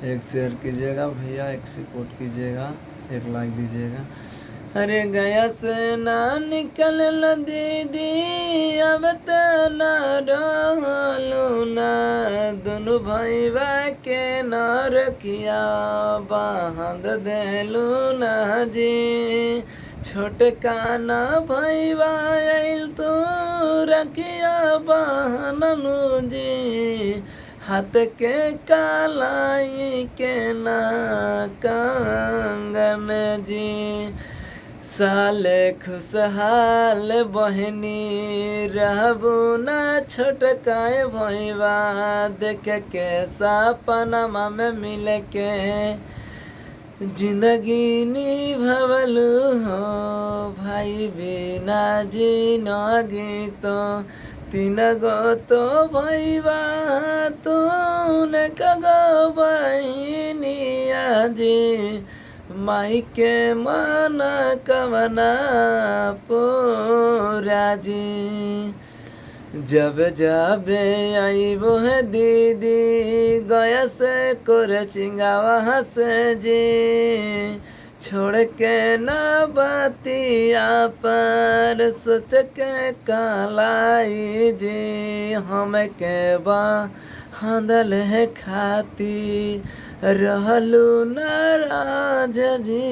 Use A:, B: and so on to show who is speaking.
A: एक शेयर कीजिएगा भैया, एक सपोर्ट कीजिएगा, एक लाइक दीजिएगा। अरे गया से ना निकल दीदी, अब तो ना रहलू ना, दोनों भैया के न रखिया बांध देलू ना जी। छोटका ना भैया आइल तो रखिया बहननु जी, हाथ के कालाई के ना कंगन जी। साले खुशहाल बहनी रहबू ना छोटकाए भैया, देख के सपनमा में मिल के जिंदगी निभवलू हो भाई बिना जिनगी तो। तीन गो तो भैया तूने कगो बहिनिया जी, माई के मन कवना पूरा जी। जब जब आईबो है दीदी, गया से कोरे चिंगावा से जी, छोड़ के ना बतिया पर सोच के कालाई जी। हम के बांधल है खाती रहलू नाराज जी।